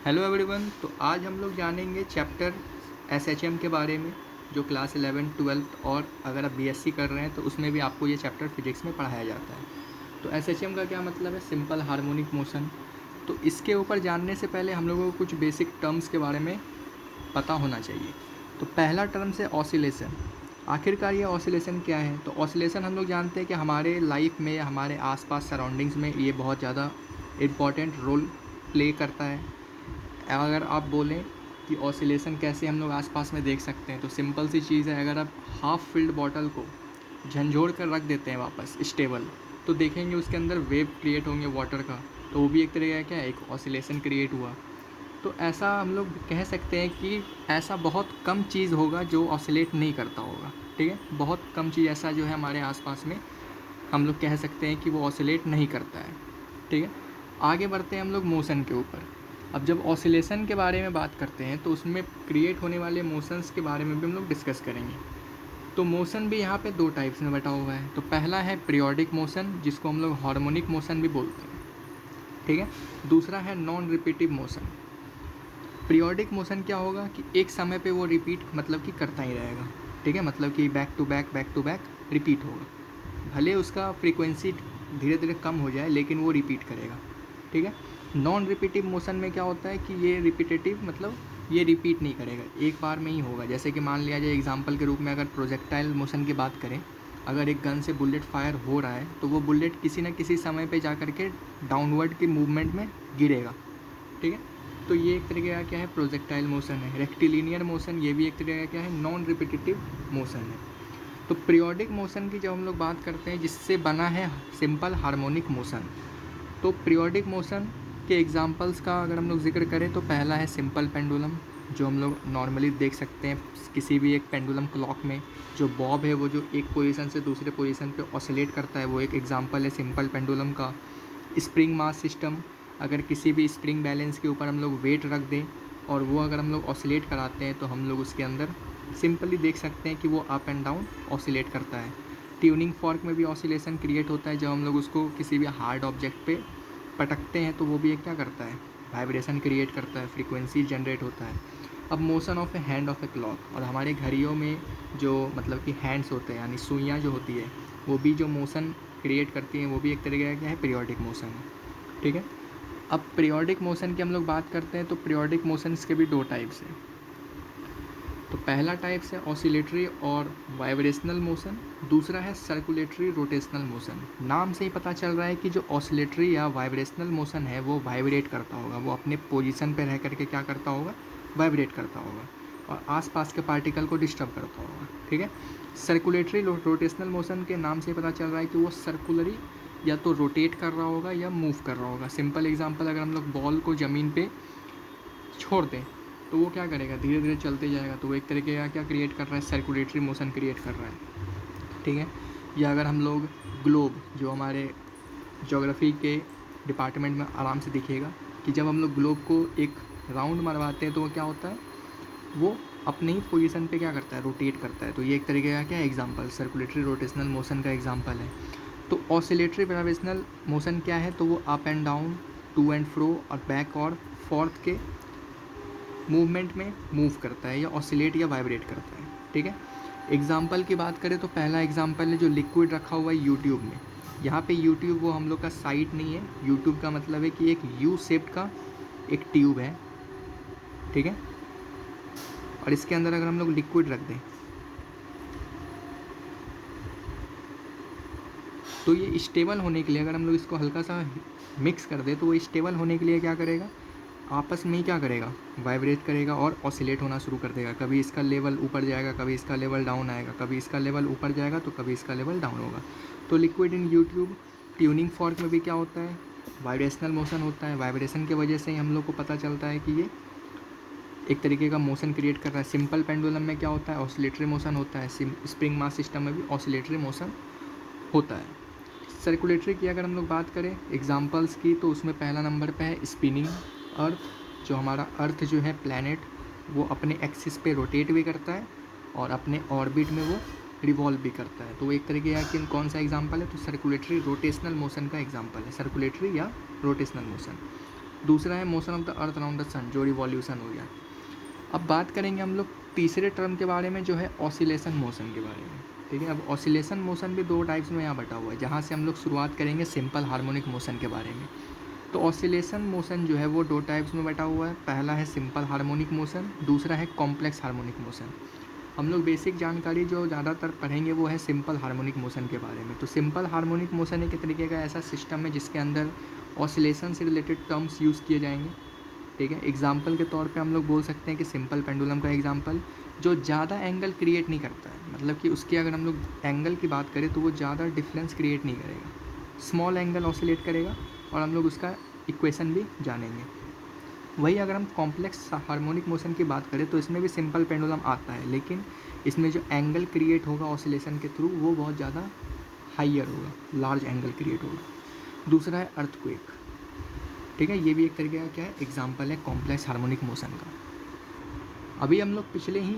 Hello everyone. तो आज हम लोग जानेंगे चैप्टर एसएचएम के बारे में, जो क्लास 11, 12 और अगर आप बीएससी कर रहे हैं तो उसमें भी आपको ये चैप्टर फिजिक्स में पढ़ाया जाता है। तो एसएचएम का क्या मतलब है? Simple harmonic motion. तो इसके ऊपर जानने से पहले हम लोगों को कुछ बेसिक टर्म्स के बारे में पता होना चाहिए। तो पहला टर्म्स है ऑसिलेशन। आखिरकार ये ऑसिलेशन क्या है? तो ऑसिलेशन हम लोग जानते हैं कि हमारे लाइफ में या हमारे आसपास सराउंडिंग्स में ये बहुत ज़्यादा इम्पॉर्टेंट रोल प्ले करता है। अगर आप बोलें कि ऑसिलेशन कैसे हम लोग आसपास में देख सकते हैं, तो सिंपल सी चीज़ है, अगर आप हाफ़ फिल्ड बॉटल को झंझोड़ कर रख देते हैं वापस स्टेबल, तो देखेंगे उसके अंदर वेव क्रिएट होंगे वाटर का। तो वो भी एक तरीके का क्या है, एक ऑसिलेशन क्रिएट हुआ। तो ऐसा हम लोग कह सकते हैं कि ऐसा बहुत कम चीज़ होगा जो ऑसिलेट नहीं करता होगा। ठीक है, बहुत कम चीज़ ऐसा जो है हमारे आसपास में हम लोग कह सकते हैं कि वो ऑसिलेट नहीं करता है। ठीक है, आगे बढ़ते हैं हम लोग मोशन के ऊपर। अब जब ऑसिलेशन के बारे में बात करते हैं तो उसमें क्रिएट होने वाले मोशंस के बारे में भी हम लोग डिस्कस करेंगे। तो मोशन भी यहाँ पे दो टाइप्स में बटा हुआ है। तो पहला है पीरियोडिक मोशन, जिसको हम लोग हार्मोनिक मोशन भी बोलते हैं। ठीक है, दूसरा है non repetitive motion. Periodic motion क्या होगा कि एक समय पे वो रिपीट मतलब कि करता ही रहेगा। ठीक है, मतलब कि बैक टू बैक रिपीट होगा। भले उसका फ्रीक्वेंसी धीरे धीरे कम हो जाए लेकिन वो रिपीट करेगा। ठीक है, नॉन रिपीटिव मोशन में क्या होता है कि ये रिपीटेटिव मतलब ये रिपीट नहीं करेगा, एक बार में ही होगा। जैसे कि मान लिया जाए एग्जांपल के रूप में, अगर प्रोजेक्टाइल मोशन की बात करें, अगर एक गन से बुलेट फायर हो रहा है तो वो बुलेट किसी न किसी समय पे जा कर के डाउनवर्ड के मूवमेंट में गिरेगा। ठीक है, तो ये एक तरीके का क्या है, प्रोजेक्टाइल मोशन है। रेक्टिलिनियर मोशन ये भी एक तरीके का क्या है, नॉन रिपीटेटिव मोशन है। तो पीरियोडिक मोशन की जब हम लोग बात करते हैं, जिससे बना है सिंपल हार्मोनिक मोशन, तो पीरियोडिक मोशन के एग्जांपल्स का अगर हम लोग जिक्र करें तो पहला है सिंपल पेंडुलम, जो हम लोग नॉर्मली देख सकते हैं किसी भी एक पेंडुलम क्लॉक में। जो बॉब है वो जो एक पोजीशन से दूसरे पोजीशन पे ऑसिलेट करता है, वो एक एग्जांपल है सिंपल पेंडुलम का। स्प्रिंग मास सिस्टम, अगर किसी भी स्प्रिंग बैलेंस के ऊपर हम लोग वेट रख दें और वो अगर हम लोग ऑसिलेट कराते हैं तो हम लोग उसके अंदर सिंपली देख सकते हैं कि वो अप एंड डाउन ऑसिलेट करता है। ट्यूनिंग फॉर्क में भी ऑसिलेशन क्रिएट होता है, जब हम लोग उसको किसी भी हार्ड ऑब्जेक्ट पे पटकते हैं तो वो भी एक क्या करता है, वाइब्रेशन क्रिएट करता है, फ्रीक्वेंसी जनरेट होता है। अब motion of A hand of a clock, और हमारे घड़ियों में जो मतलब कि हैंड्स होते हैं यानी सुइयाँ जो होती है, वो भी जो मोशन क्रिएट करती हैं, वो भी एक तरीके का क्या है, पीरियोडिक मोशन है। ठीक है, अब पीरियोडिक मोशन की हम लोग बात करते हैं तो पीरियोडिक मोशंस के भी दो टाइप्स हैं। तो पहला टाइप्स है ऑसिलेटरी और वाइब्रेशनल मोशन, दूसरा है सर्कुलेटरी रोटेशनल मोशन। नाम से ही पता चल रहा है कि जो ऑसिलेटरी या वाइब्रेशनल मोशन है वो वाइब्रेट करता होगा, वो अपने पोजीशन पे रह करके क्या करता होगा, वाइब्रेट करता होगा और आसपास के पार्टिकल को डिस्टर्ब करता होगा। ठीक है, सर्कुलेटरी रोटेशनल मोशन के नाम से पता चल रहा है कि वो सर्कुलरी या तो रोटेट कर रहा होगा या मूव कर रहा होगा। सिंपल एग्जांपल, अगर हम लोग बॉल को ज़मीन पे छोड़ दें तो वो क्या करेगा, धीरे धीरे चलते जाएगा, तो वो एक तरीके का क्या क्रिएट कर रहा है, सर्कुलेटरी मोशन क्रिएट कर रहा है। ठीक है, या अगर हम लोग ग्लोब, जो हमारे ज्योग्राफी के डिपार्टमेंट में आराम से दिखेगा कि जब हम लोग ग्लोब को एक राउंड मरवाते हैं तो वो क्या होता है, वो अपने ही पोजीशन पे क्या करता है, रोटेट करता है। तो ये एक तरीके का क्या है, एग्जांपल सर्कुलेटरी रोटेशनल मोशन का एग्जांपल है। तो ऑसिलेटरी वाइब्रेशनल मोशन क्या है, तो वो up and down, to and fro और बैक और फोर्थ के मूवमेंट में मूव करता है या ऑसिलेट या वाइब्रेट करता है। ठीक है, एग्जाम्पल की बात करें तो पहला एग्जाम्पल है जो लिक्विड रखा हुआ है यूट्यूब में। यहाँ पे यूट्यूब वो हम लोग का साइट नहीं है, यूट्यूब का मतलब है कि एक यू शेप्ड का एक ट्यूब है। ठीक है, और इसके अंदर अगर हम लोग लिक्विड रख दें तो ये स्टेबल होने के लिए, अगर हम लोग इसको हल्का सा मिक्स कर दें तो वो स्टेबल होने के लिए क्या करेगा, आपस में ही क्या करेगा, वाइब्रेट करेगा और ऑसिलेट होना शुरू कर देगा। कभी इसका लेवल ऊपर जाएगा, कभी इसका लेवल डाउन आएगा, कभी इसका लेवल ऊपर जाएगा तो कभी इसका लेवल डाउन होगा। तो liquid in YouTube tuning fork में भी क्या होता है, वाइब्रेशनल मोशन होता है। वाइब्रेशन की वजह से ही हम लोग को पता चलता है कि ये एक तरीके का मोशन क्रिएट कर रहा है। सिंपल पेंडुलम में क्या होता है, ऑसिलेटरी मोशन होता है। स्प्रिंग मास सिस्टम में भी ऑसिलेटरी मोशन होता है। सर्कुलेटरी की अगर हम लोग बात करें एग्जांपल्स की, तो उसमें पहला नंबर पे है स्पिनिंग अर्थ। जो हमारा अर्थ जो है प्लैनेट, वो अपने एक्सिस पे रोटेट भी करता है और अपने ऑर्बिट में वो रिवॉल्व भी करता है। तो वो एक तरीके का कि कौन सा एग्जांपल है, तो सर्कुलेटरी रोटेशनल मोशन का एग्जांपल है, सर्कुलेटरी या रोटेशनल मोशन। दूसरा है motion of the earth around the sun, जो रिवॉल्यूशन हो गया। अब बात करेंगे हम लोग तीसरे टर्म के बारे में, जो है ऑसिलेशन मोशन के बारे में, ठीक है। अब ऑसिलेशन मोशन भी दो टाइप्स में यहाँ बटा हुआ है, जहाँ से हम लोग शुरुआत करेंगे सिंपल हार्मोनिक मोशन के बारे में। तो ऑसिलेशन मोशन जो है वो दो टाइप्स में बटा हुआ है, पहला है सिंपल हार्मोनिक मोशन, दूसरा है कॉम्प्लेक्स हार्मोनिक मोशन। हम लोग बेसिक जानकारी जो ज़्यादातर पढ़ेंगे वो है सिंपल हार्मोनिक मोशन के बारे में। तो सिंपल हार्मोनिक मोशन एक तरीके का ऐसा सिस्टम है जिसके अंदर ऑसिलेशन से रिलेटेड टर्म्स यूज़ किए जाएंगे, ठीक है। एग्जाम्पल के तौर पे हम लोग बोल सकते हैं कि सिंपल पेंडुलम का एग्जाम्पल, जो ज़्यादा एंगल क्रिएट नहीं करता है, मतलब कि उसकी अगर हम लोग एंगल की बात करें तो वो ज़्यादा डिफरेंस क्रिएट नहीं करेगा, स्मॉल एंगल ऑसिलेट करेगा, और हम लोग उसका इक्वेशन भी जानेंगे। वही अगर हम कॉम्प्लेक्स हार्मोनिक मोशन की बात करें तो इसमें भी सिंपल पेंडुलम आता है, लेकिन इसमें जो एंगल क्रिएट होगा ऑसिलेशन के थ्रू वो बहुत ज़्यादा हाइयर होगा, लार्ज एंगल क्रिएट होगा। दूसरा है अर्थक्वेक, ठीक है। ये भी एक तरीके का क्या है, एग्जाम्पल है कॉम्प्लेक्स हार्मोनिक मोशन का। अभी हम लोग पिछले ही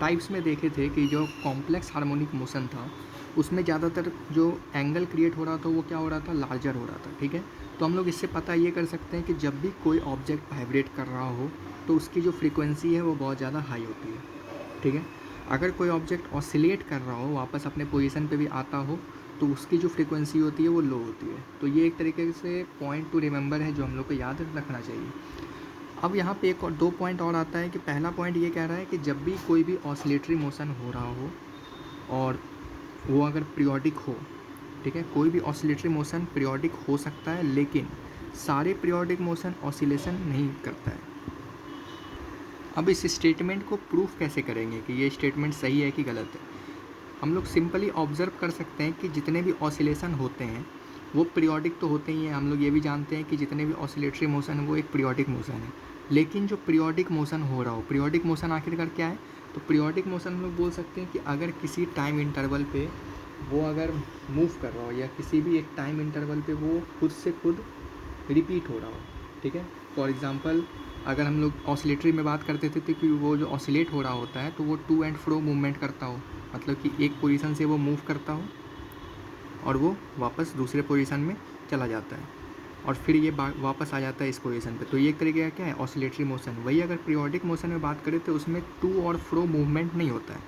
टाइप्स में देखे थे कि जो कॉम्प्लेक्स हार्मोनिक मोशन था उसमें ज़्यादातर जो एंगल क्रिएट हो रहा था वो क्या हो रहा था, लार्जर हो रहा था, ठीक है। तो हम लोग इससे पता ये कर सकते हैं कि जब भी कोई ऑब्जेक्ट वाइब्रेट कर रहा हो तो उसकी जो फ्रीक्वेंसी है वो बहुत ज़्यादा हाई होती है, ठीक है। अगर कोई ऑब्जेक्ट ऑसिलेट कर रहा हो, वापस अपने पोजीशन पे भी आता हो, तो उसकी जो फ्रीक्वेंसी होती है वो लो होती है। तो ये एक तरीके से पॉइंट टू रिमेंबर है जो हम लोग को याद रखना चाहिए। अब यहाँ पे एक और दो पॉइंट और आता है कि पहला पॉइंट ये कह रहा है कि जब भी कोई भी ऑसिलेटरी मोशन हो रहा हो और वो अगर पीरियोडिक हो, ठीक है, कोई भी ऑसिलेटरी मोशन पीरियोडिक हो सकता है, लेकिन सारे पीरियोडिक मोशन ऑसिलेशन नहीं करता है। अब इस स्टेटमेंट को प्रूफ कैसे करेंगे कि ये स्टेटमेंट सही है कि गलत है। हम लोग सिंपली ऑब्ज़र्व कर सकते हैं कि जितने भी ऑसिलेशन होते हैं वो पीरियोडिक तो होते ही हैं। हम लोग ये भी जानते हैं कि जितने भी ऑसिलेटरी मोशन है वो एक पीरियोडिक मोशन है, लेकिन जो पीरियोडिक मोशन हो रहा हो, पीरियोडिक मोशन आखिरकार क्या है, तो पीरियोडिक मोशन हम लोग बोल सकते हैं कि अगर किसी टाइम इंटरवल पे वो अगर मूव कर रहा हो या किसी भी एक टाइम इंटरवल पे वो खुद से खुद रिपीट हो रहा हो, ठीक है। फॉर एग्ज़ाम्पल अगर हम लोग ऑसिलेटरी में बात करते थे तो कि वो जो ऑसिलेट हो रहा होता है तो वो टू एंड फ्रो मूवमेंट करता हो, मतलब कि एक पोजीशन से वो मूव करता हो और वो वापस दूसरे पोजीशन में चला जाता है और फिर ये वापस आ जाता है इस पोजीशन पे। तो ये एक तरीके का क्या है, ऑसिलेटरी मोशन। वही अगर पीरियोडिक मोशन में बात करें तो उसमें टू और फ्रो मूवमेंट नहीं होता है।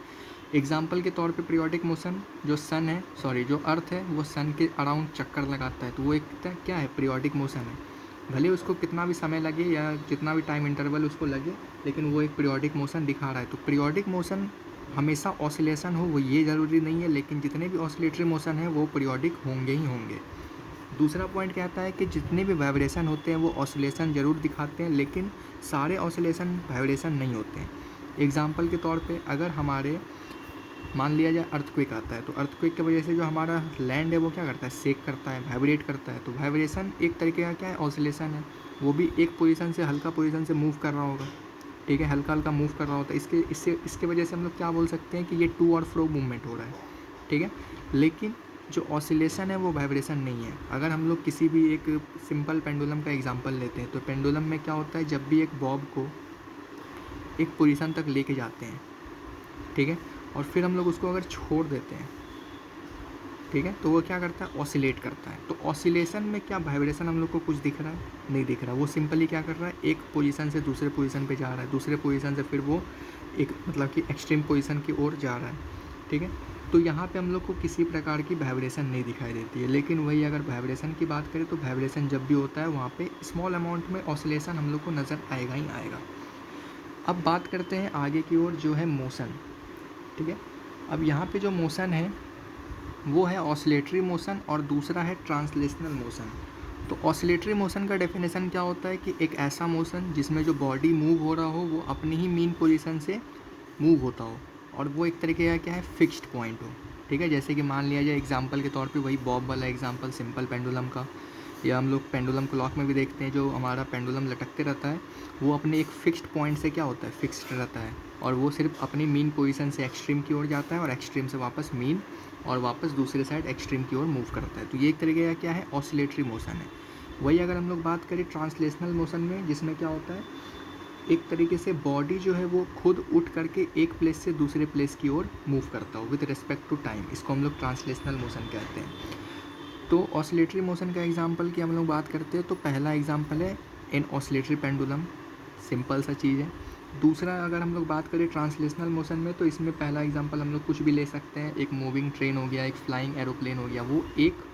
एग्जाम्पल के तौर पे पीरियोडिक मोशन जो सन है, सॉरी जो अर्थ है वो सन के अराउंड चक्कर लगाता है, तो वो एक क्या है, पीरियोडिक मोशन है। भले उसको कितना भी समय लगे या जितना भी टाइम इंटरवल उसको लगे, लेकिन वो एक पीरियोडिक मोशन दिखा रहा है। तो पीरियोडिक मोशन हमेशा ऑसिलेशन हो वो ये ज़रूरी नहीं है, लेकिन जितने भी ऑसिलेटरी मोशन है वो पीरियोडिक होंगे ही होंगे। दूसरा पॉइंट कहता है कि जितने भी वाइब्रेशन होते हैं वो ऑसिलेशन ज़रूर दिखाते हैं, लेकिन सारे ऑसिलेशन वाइब्रेशन नहीं होते हैं। एग्जाम्पल के तौर पे अगर हमारे मान लिया जाए अर्थक्वेक आता है, तो अर्थक्वेक की वजह से जो हमारा लैंड है वो क्या करता है, शेक करता है, वाइब्रेट करता है। तो वाइब्रेशन एक तरीके का क्या है, ऑसिलेशन है। वो भी एक पोजीशन से हल्का पोजीशन से मूव कर रहा होगा, ठीक है, हल्का हल्का मूव कर रहा होता है। इसके वजह से हम लोग क्या बोल सकते हैं कि ये टू और फ्रो मूवमेंट हो रहा है, ठीक है। लेकिन जो ऑसिलेशन है वो वाइब्रेशन नहीं है। अगर हम लोग किसी भी एक सिंपल पेंडुलम का एग्जांपल लेते हैं तो पेंडुलम में क्या होता है, जब भी एक बॉब को एक पोजीशन तक लेके जाते हैं, ठीक है, और फिर हम लोग उसको अगर छोड़ देते हैं, ठीक है, तो वो क्या करता है, ऑसिलेट करता है। तो ऑसिलेशन में क्या वाइब्रेशन हम लोग को कुछ दिख रहा है, नहीं दिख रहा। वो सिंपली क्या कर रहा है, एक पोजीशन से दूसरे पोजीशन पे जा रहा है, दूसरे पोजीशन से फिर वो एक मतलब कि एक्सट्रीम पोजीशन की ओर जा रहा है, ठीक है। तो यहाँ पे हम लोग को किसी प्रकार की वाइब्रेशन नहीं दिखाई देती है। लेकिन वही अगर वाइब्रेशन की बात करें तो वाइब्रेशन जब भी होता है वहाँ पे स्मॉल अमाउंट में ऑसिलेशन हम लोग को नज़र आएगा ही आएगा। अब बात करते हैं आगे की ओर, जो है मोशन, ठीक है। अब यहाँ पे जो मोशन है वो है ऑसिलेटरी मोशन और दूसरा है ट्रांसलेशनल मोशन। तो ऑसिलेटरी मोशन का डेफिनेशन क्या होता है कि एक ऐसा मोशन जिसमें जो बॉडी मूव हो रहा हो वो अपनी ही मीन पोजीशन से मूव होता हो और वो एक तरीके का क्या है, फिक्स्ड पॉइंट हो, ठीक है। जैसे कि मान लिया जाए एग्जांपल के तौर पे वही बॉब वाला एग्जांपल सिंपल पेंडुलम का, या हम लोग पेंडुलम क्लॉक में भी देखते हैं जो हमारा पेंडुलम लटकते रहता है वो अपने एक फिक्स्ड पॉइंट से क्या होता है, फिक्स्ड रहता है और वो सिर्फ अपनी मीन पोजीशन से एक्सट्रीम की ओर जाता है और एक्सट्रीम से वापस मीन और वापस दूसरे साइड एक्सट्रीम की ओर मूव करता है। तो ये एक तरीके का क्या है, ऑसिलेटरी मोशन है। वही अगर हम लोग बात करें ट्रांसलेशनल मोशन में, जिसमें क्या होता है, एक तरीके से बॉडी जो है वो खुद उठ करके एक प्लेस से दूसरे प्लेस की ओर मूव करता हो विद रिस्पेक्ट टू टाइम, इसको हम लोग ट्रांसलेशनल मोशन कहते हैं। तो ऑसिलेटरी मोशन का एग्जांपल की हम लोग बात करते हैं तो पहला एग्जांपल है इन ऑसिलेटरी पेंडुलम, सिंपल सा चीज़ है। दूसरा अगर हम लोग बात करें ट्रांसलेशनल मोशन में, तो इसमें पहला एग्जांपल हम लोग कुछ भी ले सकते हैं, एक मूविंग ट्रेन हो गया, एक फ्लाइंग एरोप्लेन हो गया। वो एक,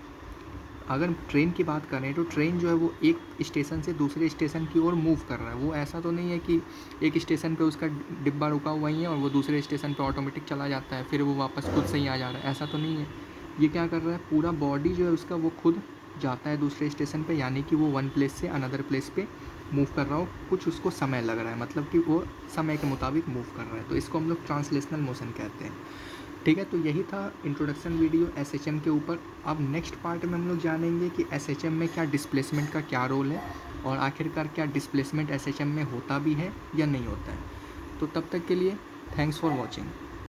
अगर ट्रेन की बात करें तो ट्रेन जो है वो एक स्टेशन से दूसरे स्टेशन की ओर मूव कर रहा है। वो ऐसा तो नहीं है कि एक स्टेशन पे उसका डिब्बा रुका हुआ ही है और वो दूसरे स्टेशन पे ऑटोमेटिक चला जाता है, फिर वो वापस खुद से ही आ जा रहा है, ऐसा तो नहीं है। ये क्या कर रहा है, पूरा बॉडी जो है उसका वो खुद जाता है दूसरे स्टेशन पे, यानी कि वो वन प्लेस से अनदर प्लेस पे मूव कर रहा हो, कुछ उसको समय लग रहा है, मतलब कि वो समय के मुताबिक मूव कर रहा है, तो इसको हम लोग ट्रांसलेशनल मोशन कहते हैं। ठीक है, तो यही था इंट्रोडक्शन वीडियो एसएचएम के ऊपर। अब नेक्स्ट पार्ट में हम लोग जानेंगे कि एसएचएम में क्या डिस्प्लेसमेंट का क्या रोल है और आखिरकार क्या डिस्प्लेसमेंट एसएचएम में होता भी है या नहीं होता है। तो तब तक के लिए थैंक्स फॉर वॉचिंग।